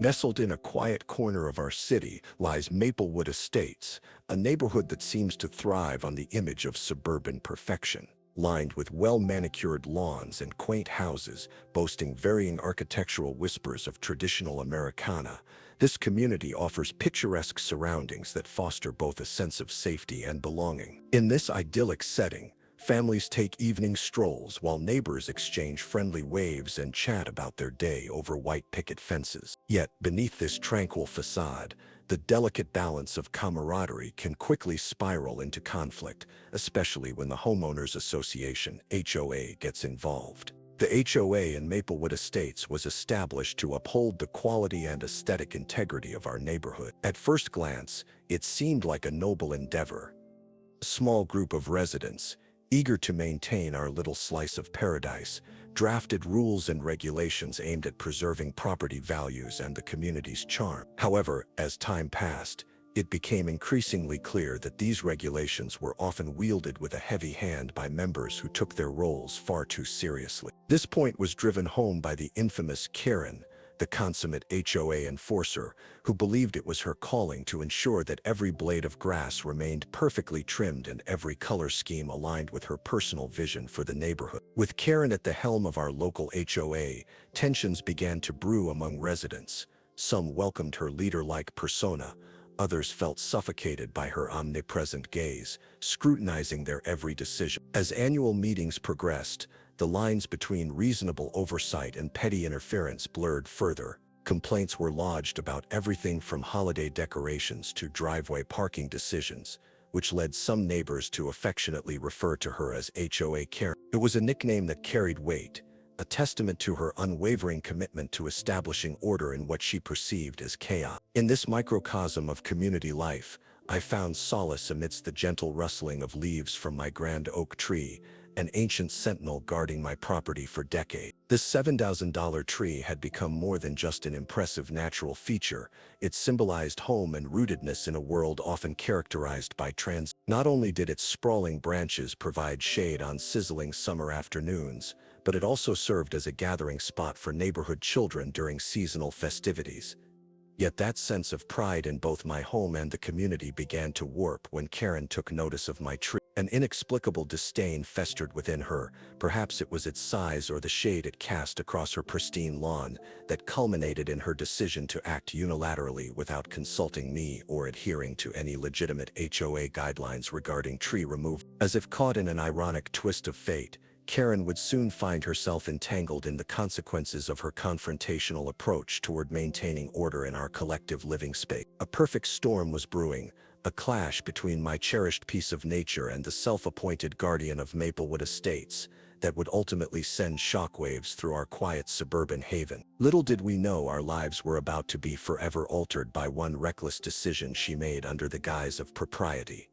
Nestled in a quiet corner of our city lies Maplewood Estates, a neighborhood that seems to thrive on the image of suburban perfection. Lined with well-manicured lawns and quaint houses boasting varying architectural whispers of traditional Americana, this community offers picturesque surroundings that foster both a sense of safety and belonging. In this idyllic setting, families take evening strolls while neighbors exchange friendly waves and chat about their day over white picket fences. Yet, beneath this tranquil facade, the delicate balance of camaraderie can quickly spiral into conflict, especially when the Homeowners Association, HOA, gets involved. The HOA in Maplewood Estates was established to uphold the quality and aesthetic integrity of our neighborhood. At first glance, it seemed like a noble endeavor. A small group of residents, eager to maintain our little slice of paradise, drafted rules and regulations aimed at preserving property values and the community's charm. However, as time passed, it became increasingly clear that these regulations were often wielded with a heavy hand by members who took their roles far too seriously. This point was driven home by the infamous Karen, the consummate HOA enforcer, who believed it was her calling to ensure that every blade of grass remained perfectly trimmed and every color scheme aligned with her personal vision for the neighborhood. With Karen at the helm of our local HOA, tensions began to brew among residents. Some welcomed her leader-like persona. Others felt suffocated by her omnipresent gaze, scrutinizing their every decision. As annual meetings progressed, the lines between reasonable oversight and petty interference blurred further. Complaints were lodged about everything from holiday decorations to driveway parking decisions, which led some neighbors to affectionately refer to her as HOA Karen. It was a nickname that carried weight, a testament to her unwavering commitment to establishing order in what she perceived as chaos. In this microcosm of community life, I found solace amidst the gentle rustling of leaves from my grand oak tree, an ancient sentinel guarding my property for decades. This $7,000 tree had become more than just an impressive natural feature. It symbolized home and rootedness in a world often characterized by transit. Not only did its sprawling branches provide shade on sizzling summer afternoons, but it also served as a gathering spot for neighborhood children during seasonal festivities. Yet that sense of pride in both my home and the community began to warp when Karen took notice of my tree. An inexplicable disdain festered within her. Perhaps it was its size or the shade it cast across her pristine lawn that culminated in her decision to act unilaterally without consulting me or adhering to any legitimate HOA guidelines regarding tree removal. As if caught in an ironic twist of fate, Karen would soon find herself entangled in the consequences of her confrontational approach toward maintaining order in our collective living space. A perfect storm was brewing, a clash between my cherished piece of nature and the self-appointed guardian of Maplewood Estates that would ultimately send shockwaves through our quiet suburban haven. Little did we know our lives were about to be forever altered by one reckless decision she made under the guise of propriety.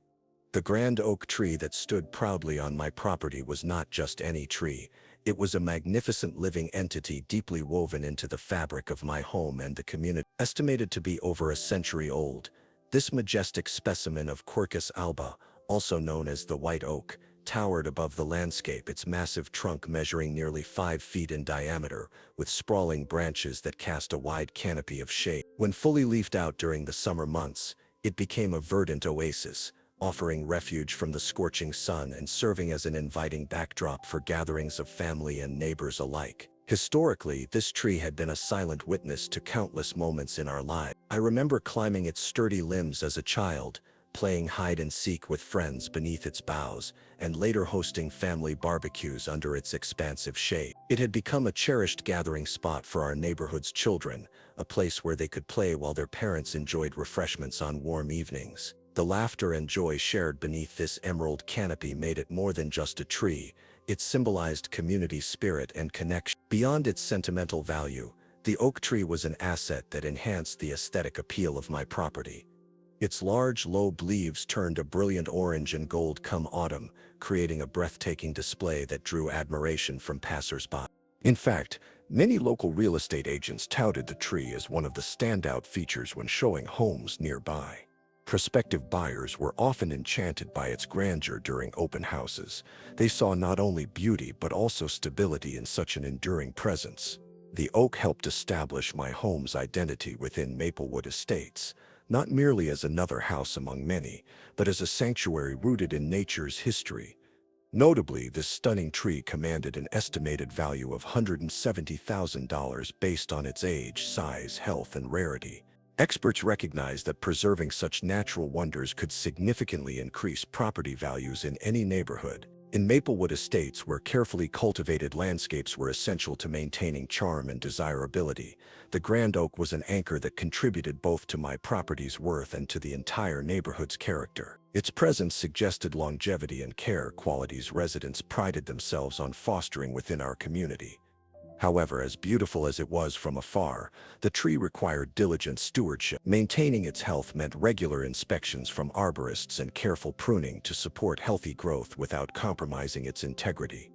The grand oak tree that stood proudly on my property was not just any tree. It was a magnificent living entity deeply woven into the fabric of my home and the community. Estimated to be over a century old, this majestic specimen of Quercus alba, also known as the white oak, towered above the landscape, its massive trunk measuring nearly 5 feet in diameter, with sprawling branches that cast a wide canopy of shade. When fully leafed out during the summer months, it became a verdant oasis, offering refuge from the scorching sun and serving as an inviting backdrop for gatherings of family and neighbors alike. Historically, this tree had been a silent witness to countless moments in our lives. I remember climbing its sturdy limbs as a child, playing hide-and-seek with friends beneath its boughs, and later hosting family barbecues under its expansive shade. It had become a cherished gathering spot for our neighborhood's children, a place where they could play while their parents enjoyed refreshments on warm evenings. The laughter and joy shared beneath this emerald canopy made it more than just a tree. It symbolized community spirit and connection. Beyond its sentimental value, the oak tree was an asset that enhanced the aesthetic appeal of my property. Its large, lobed leaves turned a brilliant orange and gold come autumn, creating a breathtaking display that drew admiration from passers-by. In fact, many local real estate agents touted the tree as one of the standout features when showing homes nearby. Prospective buyers were often enchanted by its grandeur during open houses. They saw not only beauty but also stability in such an enduring presence. The oak helped establish my home's identity within Maplewood Estates, not merely as another house among many, but as a sanctuary rooted in nature's history. Notably, this stunning tree commanded an estimated value of $170,000 based on its age, size, health, and rarity. Experts recognize that preserving such natural wonders could significantly increase property values in any neighborhood. In Maplewood Estates, where carefully cultivated landscapes were essential to maintaining charm and desirability, the grand oak was an anchor that contributed both to my property's worth and to the entire neighborhood's character. Its presence suggested longevity and care, qualities residents prided themselves on fostering within our community. However, as beautiful as it was from afar, the tree required diligent stewardship. Maintaining its health meant regular inspections from arborists and careful pruning to support healthy growth without compromising its integrity.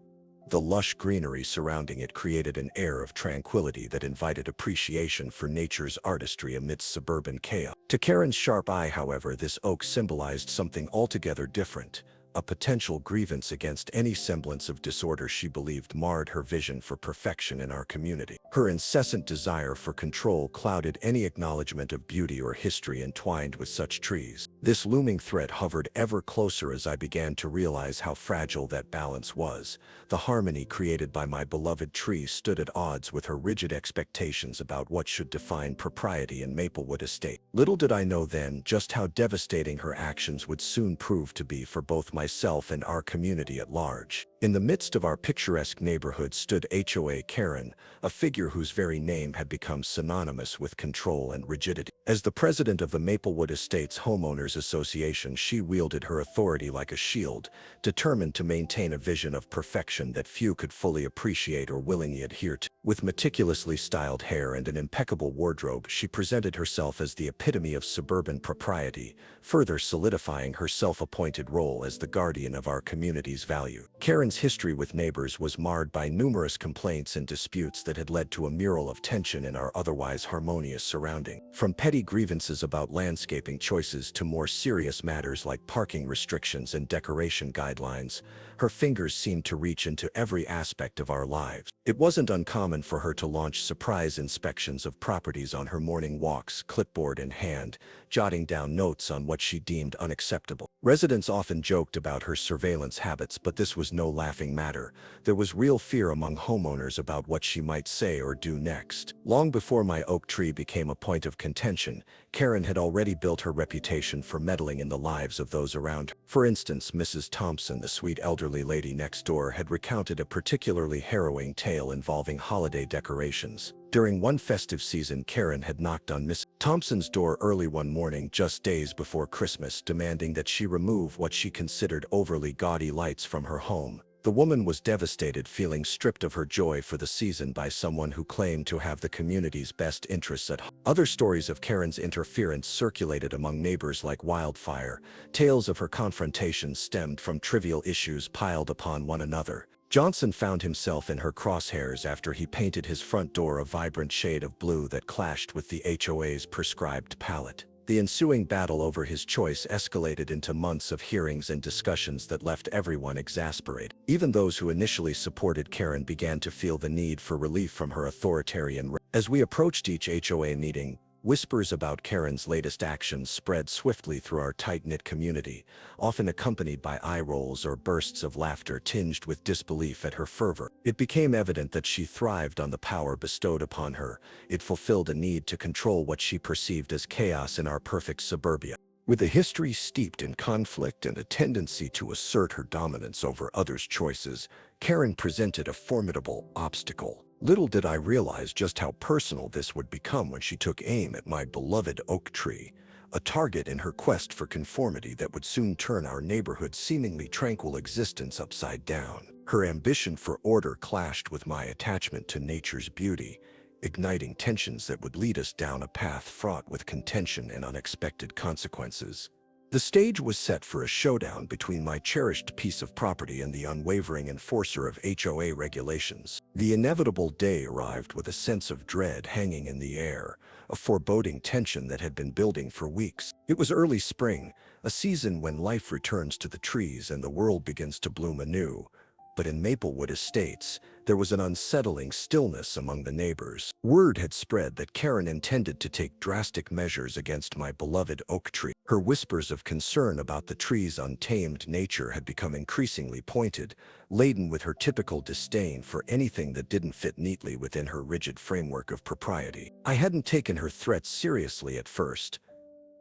The lush greenery surrounding it created an air of tranquility that invited appreciation for nature's artistry amidst suburban chaos. To Karen's sharp eye, however, this oak symbolized something altogether different. A potential grievance against any semblance of disorder she believed marred her vision for perfection in our community. Her incessant desire for control clouded any acknowledgement of beauty or history entwined with such trees. This looming threat hovered ever closer as I began to realize how fragile that balance was. The harmony created by my beloved tree stood at odds with her rigid expectations about what should define propriety in Maplewood Estate. Little did I know then just how devastating her actions would soon prove to be for both myself and our community at large. In the midst of our picturesque neighborhood stood HOA Karen, a figure whose very name had become synonymous with control and rigidity. As the president of the Maplewood Estates Homeowners Association, she wielded her authority like a shield, determined to maintain a vision of perfection that few could fully appreciate or willingly adhere to. With meticulously styled hair and an impeccable wardrobe, she presented herself as the epitome of suburban propriety, further solidifying her self-appointed role as the guardian of our community's value. Karen's history with neighbors was marred by numerous complaints and disputes that had led to a mural of tension in our otherwise harmonious surrounding. From petty grievances about landscaping choices to more serious matters like parking restrictions and decoration guidelines, her fingers seemed to reach into every aspect of our lives. It wasn't uncommon for her to launch surprise inspections of properties on her morning walks, clipboard in hand, jotting down notes on what she deemed unacceptable. Residents often joked about her surveillance habits, but this was no laughing matter. There was real fear among homeowners about what she might say or do next. Long before my oak tree became a point of contention, Karen had already built her reputation for meddling in the lives of those around her. For instance, Mrs. Thompson, the sweet elderly lady next door, had recounted a particularly harrowing tale involving holiday decorations. During one festive season, Karen had knocked on Miss Thompson's door early one morning, just days before Christmas, demanding that she remove what she considered overly gaudy lights from her home. The woman was devastated, feeling stripped of her joy for the season by someone who claimed to have the community's best interests at heart. Other stories of Karen's interference circulated among neighbors like wildfire. Tales of her confrontations stemmed from trivial issues piled upon one another. Johnson found himself in her crosshairs after he painted his front door a vibrant shade of blue that clashed with the HOA's prescribed palette. The ensuing battle over his choice escalated into months of hearings and discussions that left everyone exasperated. Even those who initially supported Karen began to feel the need for relief from her authoritarian reign. As we approached each HOA meeting, whispers about Karen's latest actions spread swiftly through our tight-knit community, often accompanied by eye rolls or bursts of laughter tinged with disbelief at her fervor. It became evident that she thrived on the power bestowed upon her. It fulfilled a need to control what she perceived as chaos in our perfect suburbia. With a history steeped in conflict and a tendency to assert her dominance over others' choices, Karen presented a formidable obstacle. Little did I realize just how personal this would become when she took aim at my beloved oak tree, a target in her quest for conformity that would soon turn our neighborhood's seemingly tranquil existence upside down. Her ambition for order clashed with my attachment to nature's beauty, igniting tensions that would lead us down a path fraught with contention and unexpected consequences. The stage was set for a showdown between my cherished piece of property and the unwavering enforcer of HOA regulations. The inevitable day arrived with a sense of dread hanging in the air, a foreboding tension that had been building for weeks. It was early spring, a season when life returns to the trees and the world begins to bloom anew. But in Maplewood Estates, there was an unsettling stillness among the neighbors. Word had spread that Karen intended to take drastic measures against my beloved oak tree. Her whispers of concern about the tree's untamed nature had become increasingly pointed, laden with her typical disdain for anything that didn't fit neatly within her rigid framework of propriety. I hadn't taken her threats seriously at first.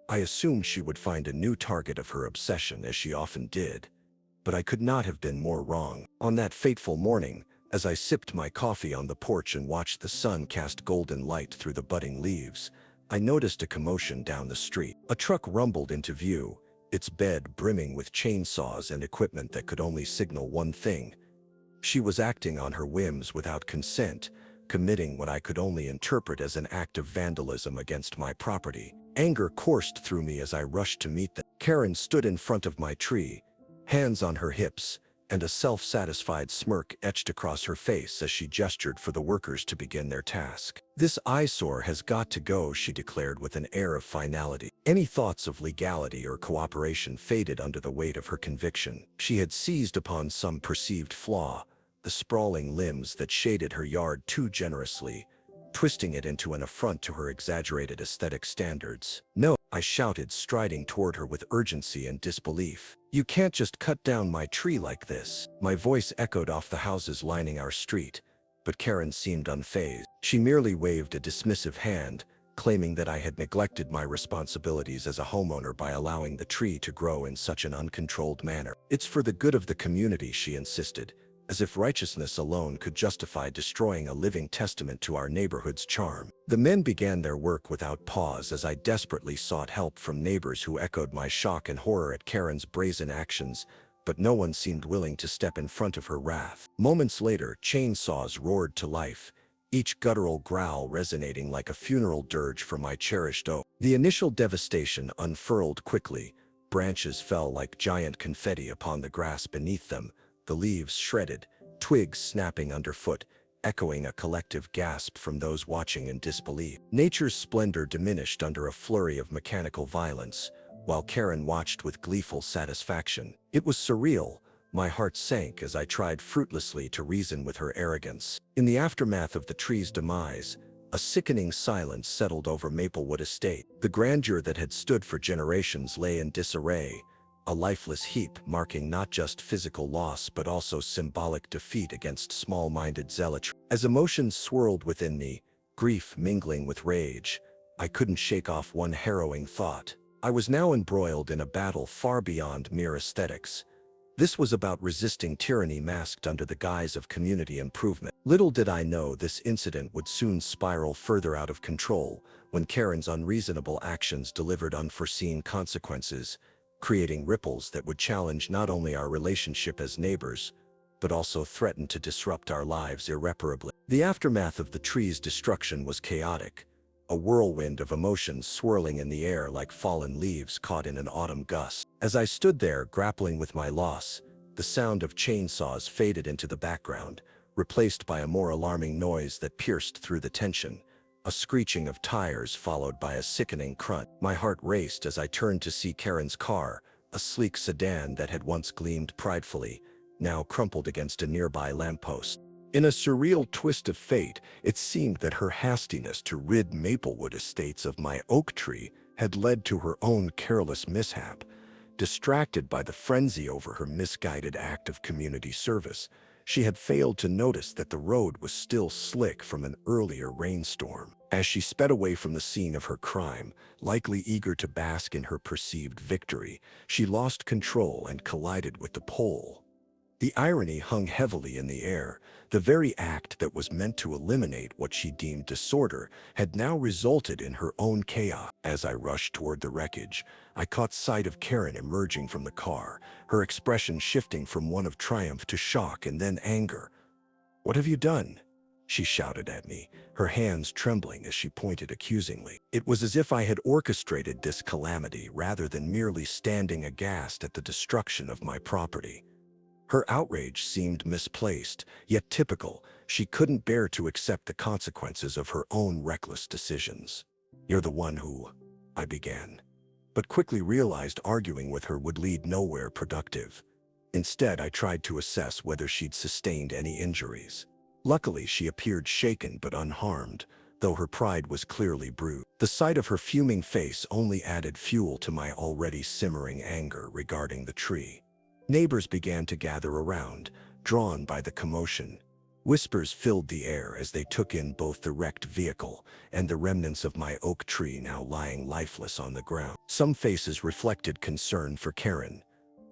I assumed she would find a new target of her obsession, as she often did. But I could not have been more wrong. On that fateful morning, as I sipped my coffee on the porch and watched the sun cast golden light through the budding leaves, I noticed a commotion down the street. A truck rumbled into view, its bed brimming with chainsaws and equipment that could only signal one thing. She was acting on her whims without consent, committing what I could only interpret as an act of vandalism against my property. Anger coursed through me as I rushed to meet them. Karen stood in front of my tree, hands on her hips, and a self-satisfied smirk etched across her face as she gestured for the workers to begin their task. "This eyesore has got to go," she declared with an air of finality. Any thoughts of legality or cooperation faded under the weight of her conviction. She had seized upon some perceived flaw, the sprawling limbs that shaded her yard too generously, twisting it into an affront to her exaggerated aesthetic standards. "No," I shouted, striding toward her with urgency and disbelief. "You can't just cut down my tree like this." My voice echoed off the houses lining our street, but Karen seemed unfazed. She merely waved a dismissive hand, claiming that I had neglected my responsibilities as a homeowner by allowing the tree to grow in such an uncontrolled manner. "It's for the good of the community," she insisted, as if righteousness alone could justify destroying a living testament to our neighborhood's charm. The men began their work without pause as I desperately sought help from neighbors who echoed my shock and horror at Karen's brazen actions, but no one seemed willing to step in front of her wrath. Moments later, chainsaws roared to life, each guttural growl resonating like a funeral dirge for my cherished oak. The initial devastation unfurled quickly. Branches fell like giant confetti upon the grass beneath them, the leaves shredded, twigs snapping underfoot, echoing a collective gasp from those watching in disbelief. Nature's splendor diminished under a flurry of mechanical violence, while Karen watched with gleeful satisfaction. It was surreal. My heart sank as I tried fruitlessly to reason with her arrogance. In the aftermath of the tree's demise, a sickening silence settled over Maplewood Estate. The grandeur that had stood for generations lay in disarray, a lifeless heap marking not just physical loss but also symbolic defeat against small-minded zealotry. As emotions swirled within me, grief mingling with rage, I couldn't shake off one harrowing thought. I was now embroiled in a battle far beyond mere aesthetics. This was about resisting tyranny masked under the guise of community improvement. Little did I know this incident would soon spiral further out of control when Karen's unreasonable actions delivered unforeseen consequences, creating ripples that would challenge not only our relationship as neighbors, but also threaten to disrupt our lives irreparably. The aftermath of the tree's destruction was chaotic, a whirlwind of emotions swirling in the air like fallen leaves caught in an autumn gust. As I stood there grappling with my loss, the sound of chainsaws faded into the background, replaced by a more alarming noise that pierced through the tension. A screeching of tires followed by a sickening crunch. My heart raced as I turned to see Karen's car, a sleek sedan that had once gleamed pridefully, now crumpled against a nearby lamppost. In a surreal twist of fate, it seemed that her hastiness to rid Maplewood Estates of my oak tree had led to her own careless mishap. Distracted by the frenzy over her misguided act of community service, she had failed to notice that the road was still slick from an earlier rainstorm. As she sped away from the scene of her crime, likely eager to bask in her perceived victory, she lost control and collided with the pole. The irony hung heavily in the air. The very act that was meant to eliminate what she deemed disorder had now resulted in her own chaos. As I rushed toward the wreckage, I caught sight of Karen emerging from the car, her expression shifting from one of triumph to shock and then anger. "What have you done?" she shouted at me, her hands trembling as she pointed accusingly. It was as if I had orchestrated this calamity rather than merely standing aghast at the destruction of my property. Her outrage seemed misplaced, yet typical. She couldn't bear to accept the consequences of her own reckless decisions. "You're the one who," I began, but quickly realized arguing with her would lead nowhere productive. Instead, I tried to assess whether she'd sustained any injuries. Luckily, she appeared shaken but unharmed, though her pride was clearly bruised. The sight of her fuming face only added fuel to my already simmering anger regarding the tree. Neighbors began to gather around, drawn by the commotion. Whispers filled the air as they took in both the wrecked vehicle and the remnants of my oak tree now lying lifeless on the ground. Some faces reflected concern for Karen.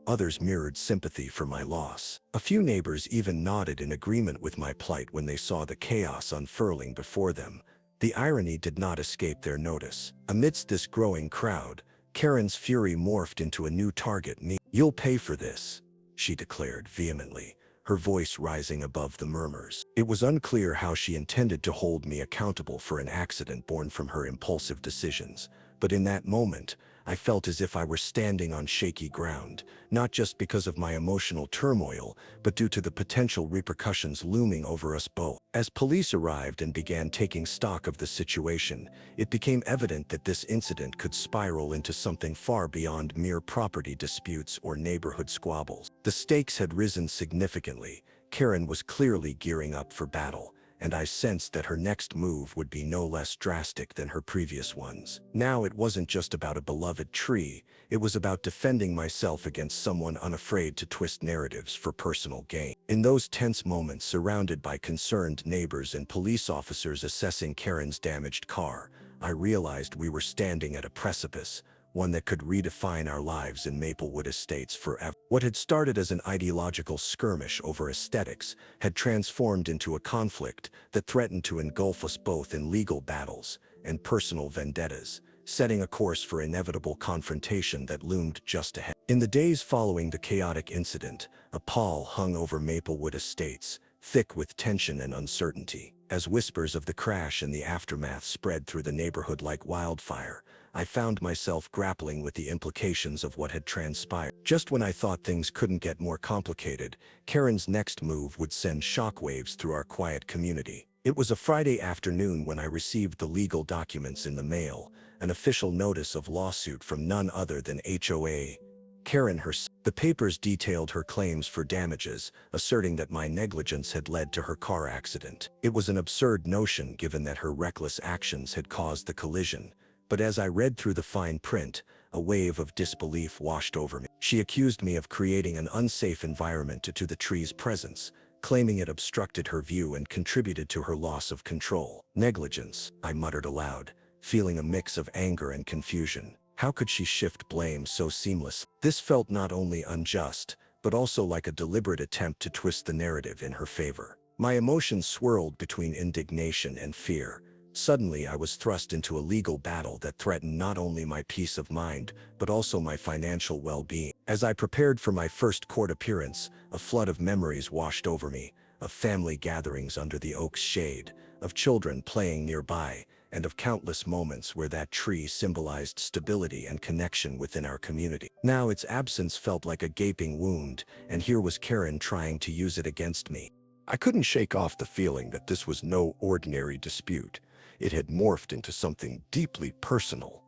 Others mirrored sympathy for my loss. A few neighbors even nodded in agreement with my plight when they saw the chaos unfurling before them. The irony did not escape their notice. Amidst this growing crowd, Karen's fury morphed into a new target. "You'll pay for this," she declared vehemently, her voice rising above the murmurs. It was unclear how she intended to hold me accountable for an accident born from her impulsive decisions, but in that moment, I felt as if I were standing on shaky ground, not just because of my emotional turmoil, but due to the potential repercussions looming over us both. As police arrived and began taking stock of the situation, it became evident that this incident could spiral into something far beyond mere property disputes or neighborhood squabbles. The stakes had risen significantly. Karen was clearly gearing up for battle, and I sensed that her next move would be no less drastic than her previous ones. Now it wasn't just about a beloved tree, it was about defending myself against someone unafraid to twist narratives for personal gain. In those tense moments, surrounded by concerned neighbors and police officers assessing Karen's damaged car, I realized we were standing at a precipice, one that could redefine our lives in Maplewood Estates forever. What had started as an ideological skirmish over aesthetics had transformed into a conflict that threatened to engulf us both in legal battles and personal vendettas, setting a course for inevitable confrontation that loomed just ahead. In the days following the chaotic incident, a pall hung over Maplewood Estates, thick with tension and uncertainty. As whispers of the crash and the aftermath spread through the neighborhood like wildfire, I found myself grappling with the implications of what had transpired. Just when I thought things couldn't get more complicated, Karen's next move would send shockwaves through our quiet community. It was a Friday afternoon when I received the legal documents in the mail, an official notice of lawsuit from none other than HOA Karen herself. The papers detailed her claims for damages, asserting that my negligence had led to her car accident. It was an absurd notion given that her reckless actions had caused the collision, but as I read through the fine print, a wave of disbelief washed over me. She accused me of creating an unsafe environment due to the tree's presence, claiming it obstructed her view and contributed to her loss of control. Negligence, I muttered aloud, feeling a mix of anger and confusion. How could she shift blame so seamlessly? This felt not only unjust, but also like a deliberate attempt to twist the narrative in her favor. My emotions swirled between indignation and fear. Suddenly, I was thrust into a legal battle that threatened not only my peace of mind, but also my financial well-being. As I prepared for my first court appearance, a flood of memories washed over me, of family gatherings under the oak's shade, of children playing nearby, and of countless moments where that tree symbolized stability and connection within our community. Now its absence felt like a gaping wound, and here was Karen trying to use it against me. I couldn't shake off the feeling that this was no ordinary dispute. It had morphed into something deeply personal.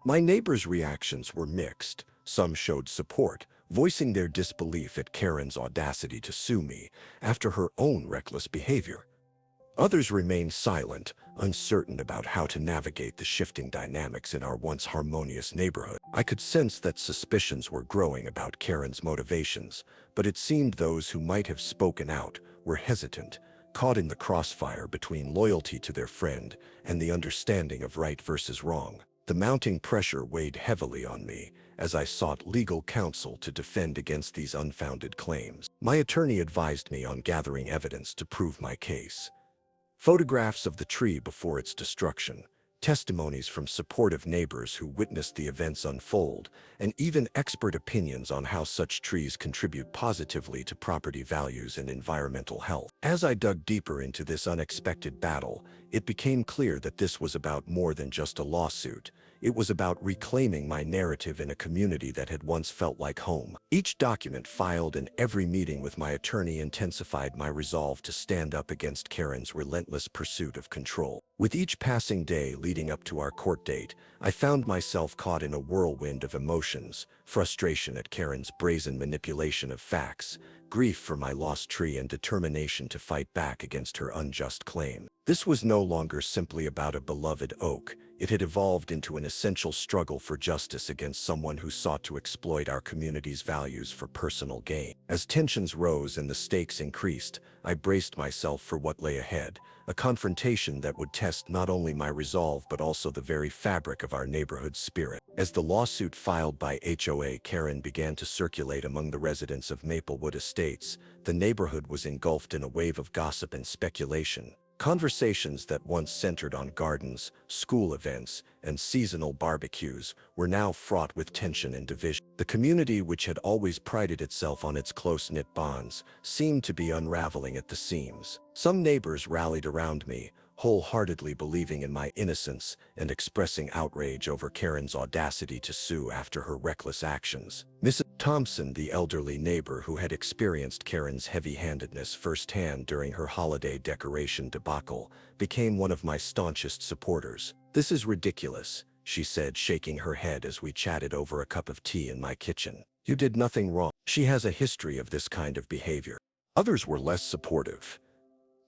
My neighbors' reactions were mixed. Some showed support, voicing their disbelief at Karen's audacity to sue me after her own reckless behavior. Others remained silent, uncertain about how to navigate the shifting dynamics in our once harmonious neighborhood. I could sense that suspicions were growing about Karen's motivations, but it seemed those who might have spoken out were hesitant, caught in the crossfire between loyalty to their friend and the understanding of right versus wrong. The mounting pressure weighed heavily on me as I sought legal counsel to defend against these unfounded claims. My attorney advised me on gathering evidence to prove my case. Photographs of the tree before its destruction, testimonies from supportive neighbors who witnessed the events unfold, and even expert opinions on how such trees contribute positively to property values and environmental health. As I dug deeper into this unexpected battle, it became clear that this was about more than just a lawsuit. It was about reclaiming my narrative in a community that had once felt like home. Each document filed and every meeting with my attorney intensified my resolve to stand up against Karen's relentless pursuit of control. With each passing day, leading up to our court date, I found myself caught in a whirlwind of emotions: frustration at Karen's brazen manipulation of facts, grief for my lost tree, and determination to fight back against her unjust claim. This was no longer simply about a beloved oak. It had evolved into an essential struggle for justice against someone who sought to exploit our community's values for personal gain. As tensions rose and the stakes increased, I braced myself for what lay ahead, a confrontation that would test not only my resolve but also the very fabric of our neighborhood's spirit. As the lawsuit filed by HOA Karen began to circulate among the residents of Maplewood Estates, the neighborhood was engulfed in a wave of gossip and speculation. Conversations that once centered on gardens, school events, and seasonal barbecues were now fraught with tension and division. The community, which had always prided itself on its close-knit bonds, seemed to be unraveling at the seams. Some neighbors rallied around me, wholeheartedly believing in my innocence and expressing outrage over Karen's audacity to sue after her reckless actions. Mrs. Thompson, the elderly neighbor who had experienced Karen's heavy-handedness firsthand during her holiday decoration debacle, became one of my staunchest supporters. "This is ridiculous," she said, shaking her head as we chatted over a cup of tea in my kitchen. "You did nothing wrong. She has a history of this kind of behavior." Others were less supportive.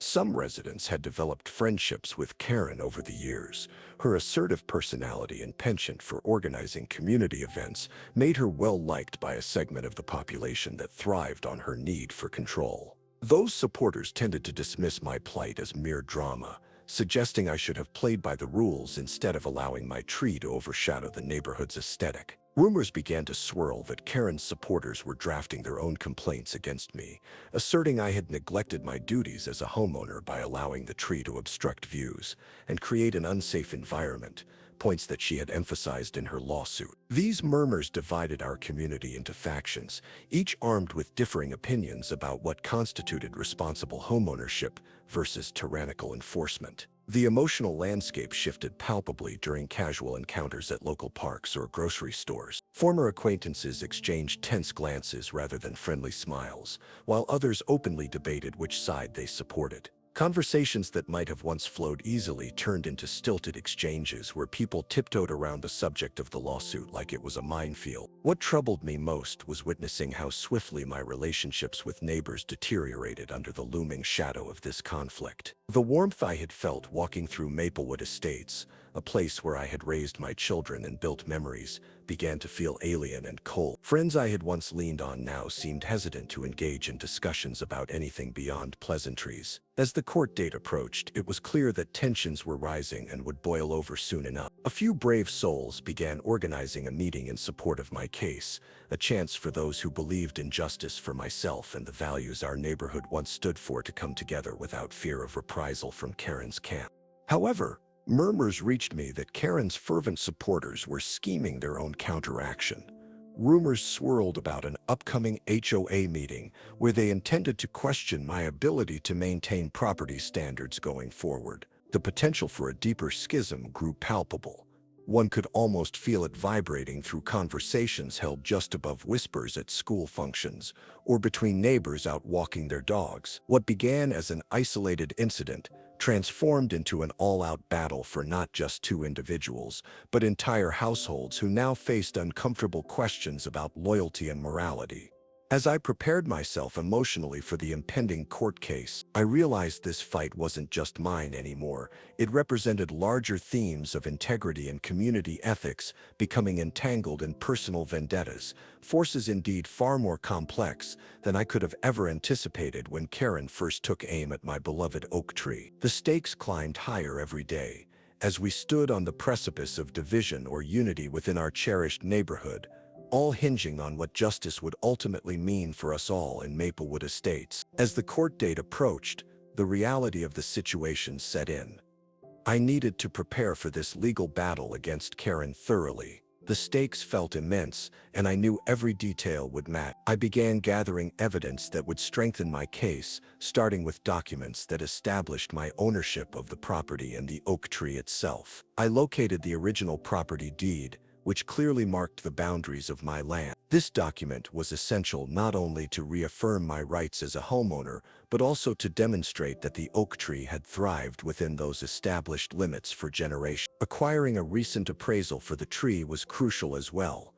Some residents had developed friendships with Karen over the years. Her assertive personality and penchant for organizing community events made her well-liked by a segment of the population that thrived on her need for control. Those supporters tended to dismiss my plight as mere drama, suggesting I should have played by the rules instead of allowing my tree to overshadow the neighborhood's aesthetic. Rumors began to swirl that Karen's supporters were drafting their own complaints against me, asserting I had neglected my duties as a homeowner by allowing the tree to obstruct views and create an unsafe environment, points that she had emphasized in her lawsuit. These murmurs divided our community into factions, each armed with differing opinions about what constituted responsible homeownership versus tyrannical enforcement. The emotional landscape shifted palpably during casual encounters at local parks or grocery stores. Former acquaintances exchanged tense glances rather than friendly smiles, while others openly debated which side they supported. Conversations that might have once flowed easily turned into stilted exchanges where people tiptoed around the subject of the lawsuit like it was a minefield. What troubled me most was witnessing how swiftly my relationships with neighbors deteriorated under the looming shadow of this conflict. The warmth I had felt walking through Maplewood Estates, a place where I had raised my children and built memories, began to feel alien and cold. Friends I had once leaned on now seemed hesitant to engage in discussions about anything beyond pleasantries. As the court date approached, it was clear that tensions were rising and would boil over soon enough. A few brave souls began organizing a meeting in support of my case, a chance for those who believed in justice for myself and the values our neighborhood once stood for to come together without fear of reprisal from Karen's camp. However, murmurs reached me that Karen's fervent supporters were scheming their own counteraction. Rumors swirled about an upcoming HOA meeting where they intended to question my ability to maintain property standards going forward. The potential for a deeper schism grew palpable. One could almost feel it vibrating through conversations held just above whispers at school functions or between neighbors out walking their dogs. What began as an isolated incident transformed into an all-out battle for not just two individuals, but entire households who now faced uncomfortable questions about loyalty and morality. As I prepared myself emotionally for the impending court case, I realized this fight wasn't just mine anymore. It represented larger themes of integrity and community ethics becoming entangled in personal vendettas, forces indeed far more complex than I could have ever anticipated when Karen first took aim at my beloved oak tree. The stakes climbed higher every day. As we stood on the precipice of division or unity within our cherished neighborhood, all hinging on what justice would ultimately mean for us all in Maplewood Estates. As the court date approached, the reality of the situation set in. I needed to prepare for this legal battle against Karen thoroughly. The stakes felt immense, and I knew every detail would matter. I began gathering evidence that would strengthen my case, starting with documents that established my ownership of the property and the oak tree itself. I located the original property deed, which clearly marked the boundaries of my land. This document was essential not only to reaffirm my rights as a homeowner, but also to demonstrate that the oak tree had thrived within those established limits for generations. Acquiring a recent appraisal for the tree was crucial as well.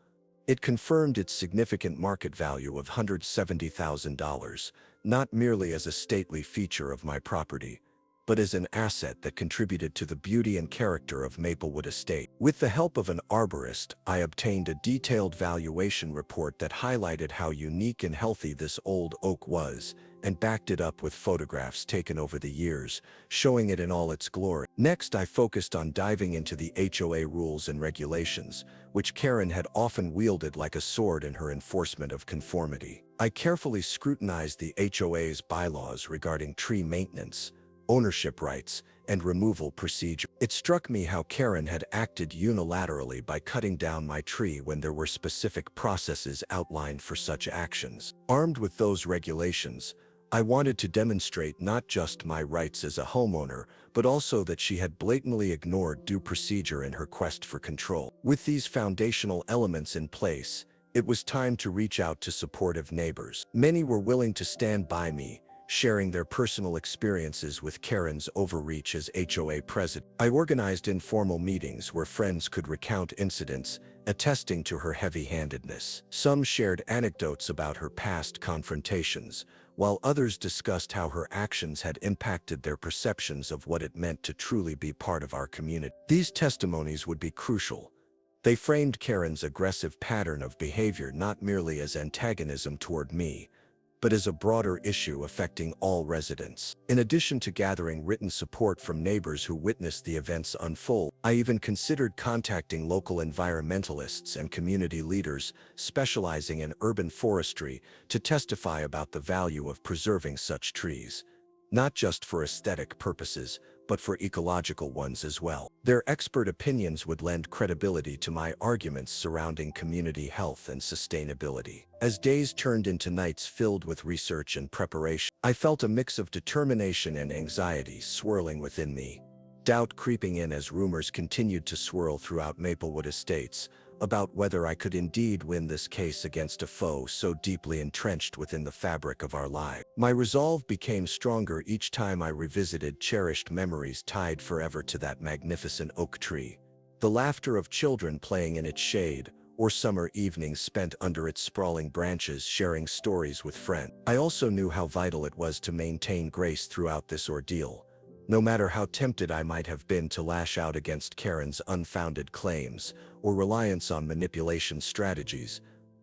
It confirmed its significant market value of $170,000, not merely as a stately feature of my property, but as an asset that contributed to the beauty and character of Maplewood Estate. With the help of an arborist, I obtained a detailed valuation report that highlighted how unique and healthy this old oak was, and backed it up with photographs taken over the years, showing it in all its glory. Next, I focused on diving into the HOA rules and regulations, which Karen had often wielded like a sword in her enforcement of conformity. I carefully scrutinized the HOA's bylaws regarding tree maintenance, ownership rights, and removal procedure. It struck me how Karen had acted unilaterally by cutting down my tree when there were specific processes outlined for such actions. Armed with those regulations, I wanted to demonstrate not just my rights as a homeowner, but also that she had blatantly ignored due procedure in her quest for control. With these foundational elements in place, it was time to reach out to supportive neighbors. Many were willing to stand by me, sharing their personal experiences with Karen's overreach as HOA president. I organized informal meetings where friends could recount incidents, attesting to her heavy-handedness. Some shared anecdotes about her past confrontations, while others discussed how her actions had impacted their perceptions of what it meant to truly be part of our community. These testimonies would be crucial. They framed Karen's aggressive pattern of behavior not merely as antagonism toward me, but as a broader issue affecting all residents. In addition to gathering written support from neighbors who witnessed the events unfold, I even considered contacting local environmentalists and community leaders specializing in urban forestry to testify about the value of preserving such trees, not just for aesthetic purposes, but for ecological ones as well. Their expert opinions would lend credibility to my arguments surrounding community health and sustainability. As days turned into nights filled with research and preparation, I felt a mix of determination and anxiety swirling within me, doubt creeping in as rumors continued to swirl throughout Maplewood Estates about whether I could indeed win this case against a foe so deeply entrenched within the fabric of our lives. My resolve became stronger each time I revisited cherished memories tied forever to that magnificent oak tree. The laughter of children playing in its shade, or summer evenings spent under its sprawling branches sharing stories with friends. I also knew how vital it was to maintain grace throughout this ordeal. No matter how tempted I might have been to lash out against Karen's unfounded claims or reliance on manipulation strategies,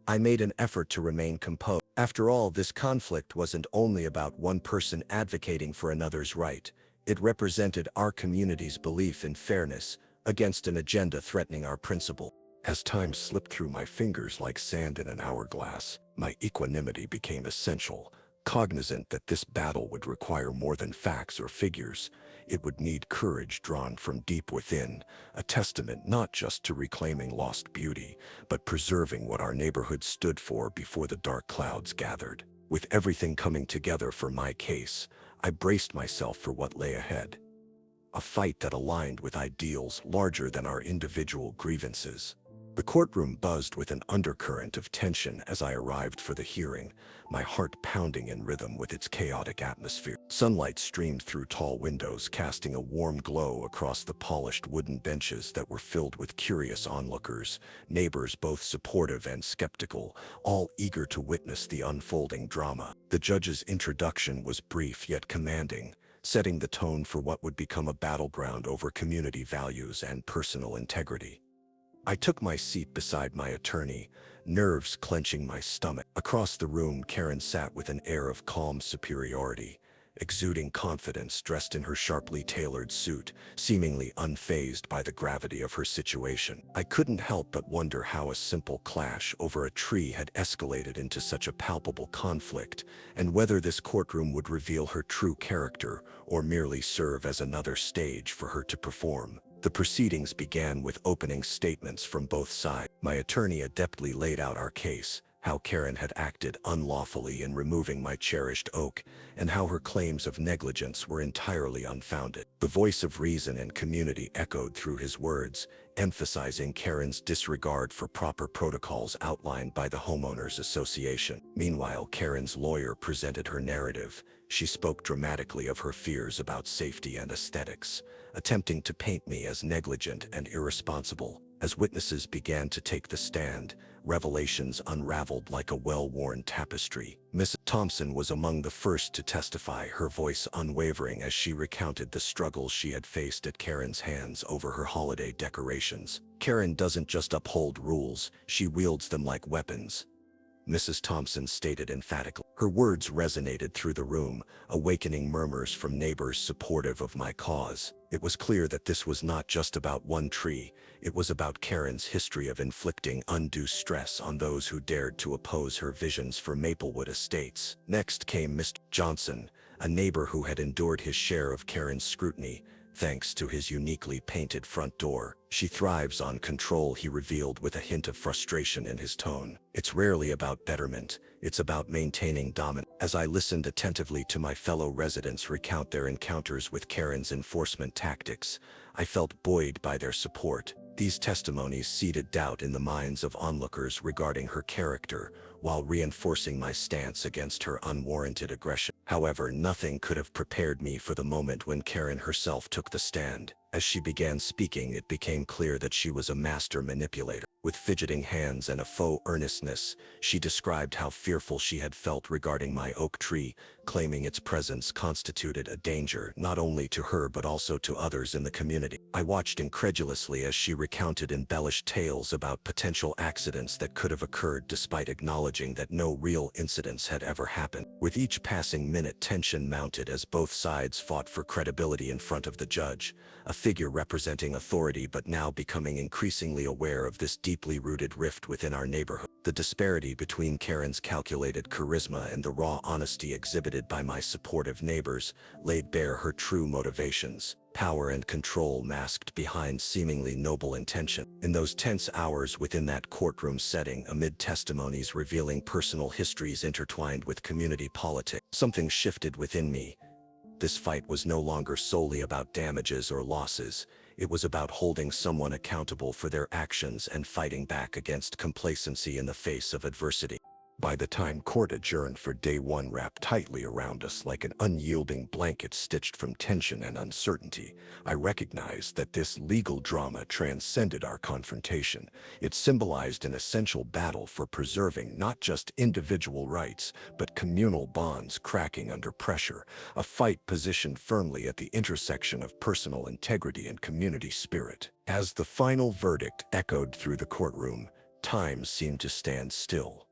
I made an effort to remain composed. After all, this conflict wasn't only about one person advocating for another's right. It represented our community's belief in fairness against an agenda threatening our principle. As time slipped through my fingers like sand in an hourglass, my equanimity became essential. Cognizant that this battle would require more than facts or figures, it would need courage drawn from deep within, a testament not just to reclaiming lost beauty, but preserving what our neighborhood stood for before the dark clouds gathered. With everything coming together for my case, I braced myself for what lay ahead. A fight that aligned with ideals larger than our individual grievances. The courtroom buzzed with an undercurrent of tension as I arrived for the hearing, my heart pounding in rhythm with its chaotic atmosphere. Sunlight streamed through tall windows, casting a warm glow across the polished wooden benches that were filled with curious onlookers, neighbors both supportive and skeptical, all eager to witness the unfolding drama. The judge's introduction was brief yet commanding, setting the tone for what would become a battleground over community values and personal integrity. I took my seat beside my attorney, nerves clenching my stomach. Across the room, Karen sat with an air of calm superiority, exuding confidence, dressed in her sharply tailored suit, seemingly unfazed by the gravity of her situation. I couldn't help but wonder how a simple clash over a tree had escalated into such a palpable conflict, and whether this courtroom would reveal her true character or merely serve as another stage for her to perform. The proceedings began with opening statements from both sides. My attorney adeptly laid out our case, how Karen had acted unlawfully in removing my cherished oak, and how her claims of negligence were entirely unfounded. The voice of reason and community echoed through his words, emphasizing Karen's disregard for proper protocols outlined by the Homeowners Association. Meanwhile, Karen's lawyer presented her narrative. She spoke dramatically of her fears about safety and aesthetics, attempting to paint me as negligent and irresponsible. As witnesses began to take the stand, revelations unraveled like a well-worn tapestry. Mrs. Thompson was among the first to testify, her voice unwavering as she recounted the struggles she had faced at Karen's hands over her holiday decorations. Karen doesn't just uphold rules, she wields them like weapons, Mrs. Thompson stated emphatically. Her words resonated through the room, awakening murmurs from neighbors supportive of my cause. It was clear that this was not just about one tree, it was about Karen's history of inflicting undue stress on those who dared to oppose her visions for Maplewood Estates. Next came Mr. Johnson, a neighbor who had endured his share of Karen's scrutiny, thanks to his uniquely painted front door. She thrives on control, he revealed with a hint of frustration in his tone. It's rarely about betterment, it's about maintaining dominance. As I listened attentively to my fellow residents recount their encounters with Karen's enforcement tactics, I felt buoyed by their support. These testimonies seeded doubt in the minds of onlookers regarding her character, while reinforcing my stance against her unwarranted aggression. However, nothing could have prepared me for the moment when Karen herself took the stand. As she began speaking, it became clear that she was a master manipulator. With fidgeting hands and a faux earnestness, she described how fearful she had felt regarding my oak tree, claiming its presence constituted a danger not only to her but also to others in the community. I watched incredulously as she recounted embellished tales about potential accidents that could have occurred, despite acknowledging that no real incidents had ever happened. With each passing minute, tension mounted as both sides fought for credibility in front of the judge, a figure representing authority but now becoming increasingly aware of this deeply rooted rift within our neighborhood. The disparity between Karen's calculated charisma and the raw honesty exhibited by my supportive neighbors laid bare her true motivations, power and control masked behind seemingly noble intention. In those tense hours within that courtroom setting, amid testimonies revealing personal histories intertwined with community politics, something shifted within me. This fight was no longer solely about damages or losses. It was about holding someone accountable for their actions and fighting back against complacency in the face of adversity. By the time court adjourned for day one, wrapped tightly around us like an unyielding blanket stitched from tension and uncertainty, I recognized that this legal drama transcended our confrontation. It symbolized an essential battle for preserving not just individual rights, but communal bonds cracking under pressure, a fight positioned firmly at the intersection of personal integrity and community spirit. As the final verdict echoed through the courtroom, time seemed to stand still.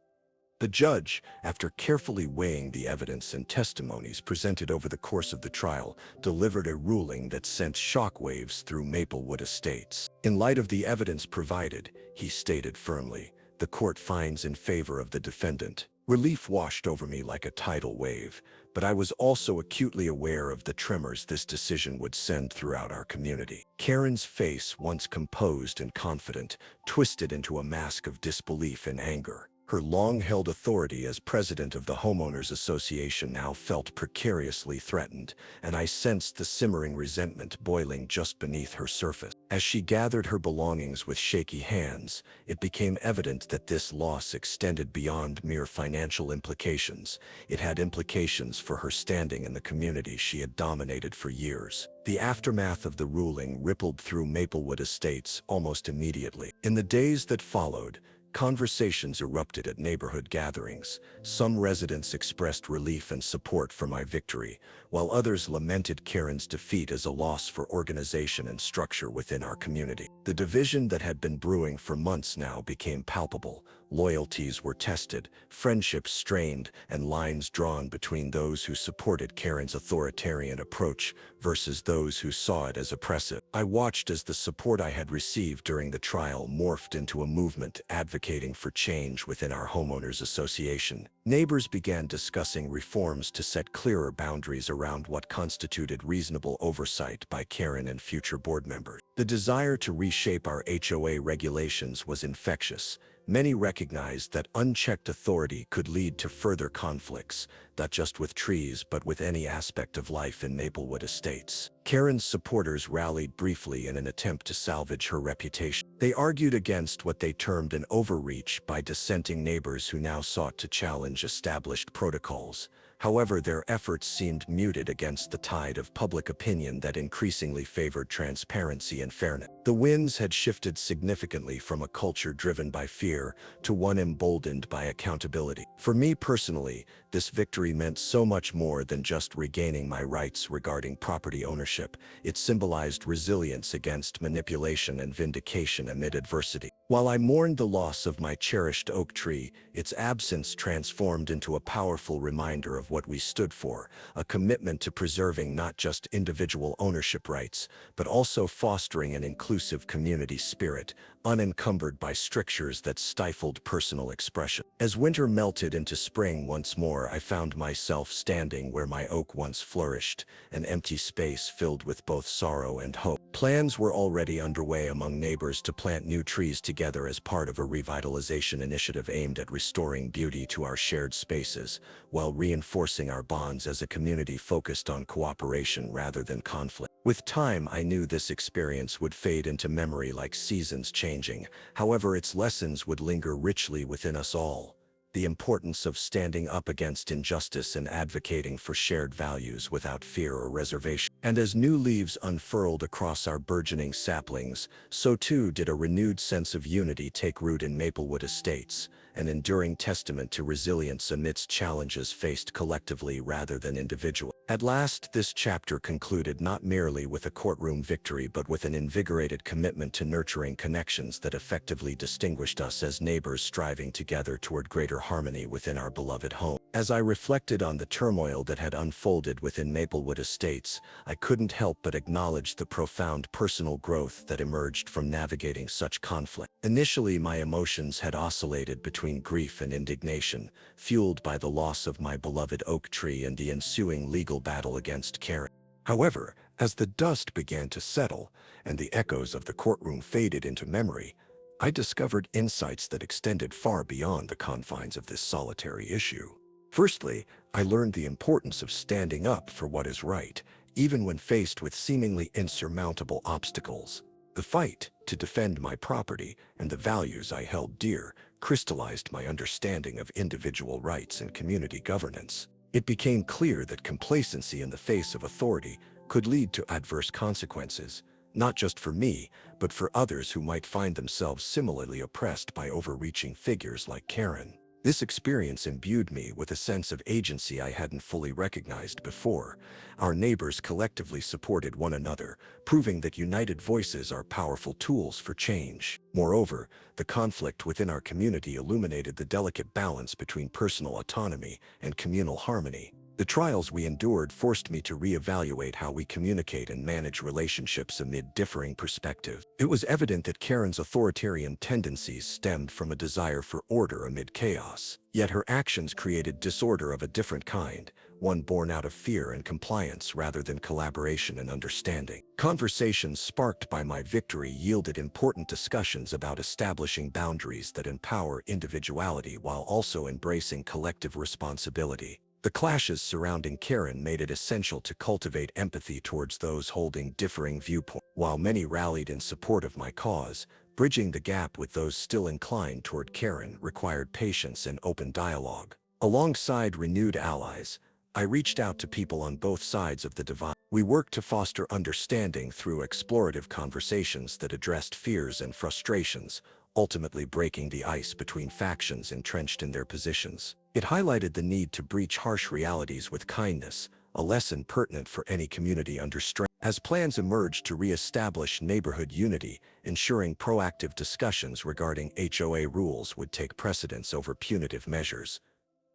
The judge, after carefully weighing the evidence and testimonies presented over the course of the trial, delivered a ruling that sent shockwaves through Maplewood Estates. In light of the evidence provided, he stated firmly, the court finds in favor of the defendant. Relief washed over me like a tidal wave, but I was also acutely aware of the tremors this decision would send throughout our community. Karen's face, once composed and confident, twisted into a mask of disbelief and anger. Her long-held authority as president of the Homeowners Association now felt precariously threatened, and I sensed the simmering resentment boiling just beneath her surface. As she gathered her belongings with shaky hands, it became evident that this loss extended beyond mere financial implications. It had implications for her standing in the community she had dominated for years. The aftermath of the ruling rippled through Maplewood Estates almost immediately. In the days that followed, conversations erupted at neighborhood gatherings. Some residents expressed relief and support for my victory, while others lamented Karen's defeat as a loss for organization and structure within our community. The division that had been brewing for months now became palpable. Loyalties were tested, friendships strained, and lines drawn between those who supported Karen's authoritarian approach versus those who saw it as oppressive. I watched as the support I had received during the trial morphed into a movement advocating for change within our Homeowners Association. Neighbors began discussing reforms to set clearer boundaries around what constituted reasonable oversight by Karen and future board members. The desire to reshape our HOA regulations was infectious, many recognized that unchecked authority could lead to further conflicts, not just with trees but with any aspect of life in Maplewood Estates. Karen's supporters rallied briefly in an attempt to salvage her reputation. They argued against what they termed an overreach by dissenting neighbors who now sought to challenge established protocols. However, their efforts seemed muted against the tide of public opinion that increasingly favored transparency and fairness. The winds had shifted significantly from a culture driven by fear to one emboldened by accountability. For me personally, this victory meant so much more than just regaining my rights regarding property ownership. It symbolized resilience against manipulation and vindication amid adversity. While I mourned the loss of my cherished oak tree, its absence transformed into a powerful reminder of what we stood for, a commitment to preserving not just individual ownership rights, but also fostering an inclusive community spirit, unencumbered by strictures that stifled personal expression. As winter melted into spring once more, I found myself standing where my oak once flourished, an empty space filled with both sorrow and hope. Plans were already underway among neighbors to plant new trees together as part of a revitalization initiative aimed at restoring beauty to our shared spaces, while reinforcing our bonds as a community focused on cooperation rather than conflict. With time, I knew this experience would fade into memory like seasons changing. However, its lessons would linger richly within us all. The importance of standing up against injustice and advocating for shared values without fear or reservation. And as new leaves unfurled across our burgeoning saplings, so too did a renewed sense of unity take root in Maplewood Estates, an enduring testament to resilience amidst challenges faced collectively rather than individually. At last, this chapter concluded not merely with a courtroom victory but with an invigorated commitment to nurturing connections that effectively distinguished us as neighbors striving together toward greater harmony within our beloved home. As I reflected on the turmoil that had unfolded within Maplewood Estates, I couldn't help but acknowledge the profound personal growth that emerged from navigating such conflict. Initially, my emotions had oscillated between grief and indignation, fueled by the loss of my beloved oak tree and the ensuing legal battle against Karen. However, as the dust began to settle and the echoes of the courtroom faded into memory, I discovered insights that extended far beyond the confines of this solitary issue. Firstly, I learned the importance of standing up for what is right, even when faced with seemingly insurmountable obstacles. The fight to defend my property and the values I held dear crystallized my understanding of individual rights and community governance. It became clear that complacency in the face of authority could lead to adverse consequences, not just for me, but for others who might find themselves similarly oppressed by overreaching figures like Karen. This experience imbued me with a sense of agency I hadn't fully recognized before. Our neighbors collectively supported one another, proving that united voices are powerful tools for change. Moreover, the conflict within our community illuminated the delicate balance between personal autonomy and communal harmony. The trials we endured forced me to reevaluate how we communicate and manage relationships amid differing perspectives. It was evident that Karen's authoritarian tendencies stemmed from a desire for order amid chaos. Yet her actions created disorder of a different kind, one born out of fear and compliance rather than collaboration and understanding. Conversations sparked by my victory yielded important discussions about establishing boundaries that empower individuality while also embracing collective responsibility. The clashes surrounding Karen made it essential to cultivate empathy towards those holding differing viewpoints. While many rallied in support of my cause, bridging the gap with those still inclined toward Karen required patience and open dialogue. Alongside renewed allies, I reached out to people on both sides of the divide. We worked to foster understanding through explorative conversations that addressed fears and frustrations, ultimately breaking the ice between factions entrenched in their positions. It highlighted the need to breach harsh realities with kindness, a lesson pertinent for any community under strain. As plans emerged to re-establish neighborhood unity, ensuring proactive discussions regarding HOA rules would take precedence over punitive measures,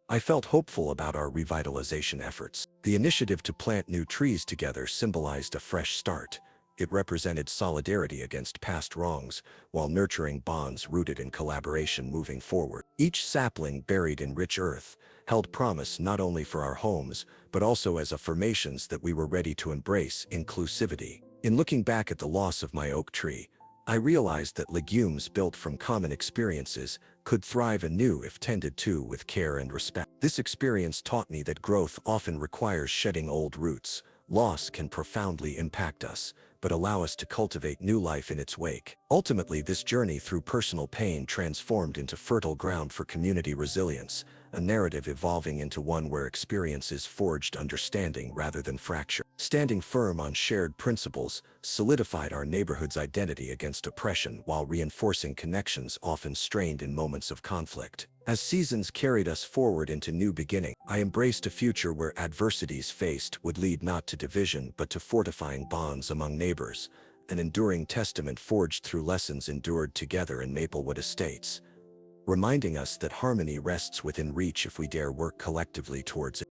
I felt hopeful about our revitalization efforts. The initiative to plant new trees together symbolized a fresh start. It represented solidarity against past wrongs, while nurturing bonds rooted in collaboration moving forward. Each sapling buried in rich earth held promise not only for our homes, but also as affirmations that we were ready to embrace inclusivity. In looking back at the loss of my oak tree, I realized that legumes built from common experiences could thrive anew if tended to with care and respect. This experience taught me that growth often requires shedding old roots. Loss can profoundly impact us, but allow us to cultivate new life in its wake. Ultimately, this journey through personal pain transformed into fertile ground for community resilience, a narrative evolving into one where experiences forged understanding rather than fracture. Standing firm on shared principles solidified our neighborhood's identity against oppression while reinforcing connections often strained in moments of conflict. As seasons carried us forward into new beginning, I embraced a future where adversities faced would lead not to division but to fortifying bonds among neighbors, an enduring testament forged through lessons endured together in Maplewood Estates, reminding us that harmony rests within reach if we dare work collectively towards it.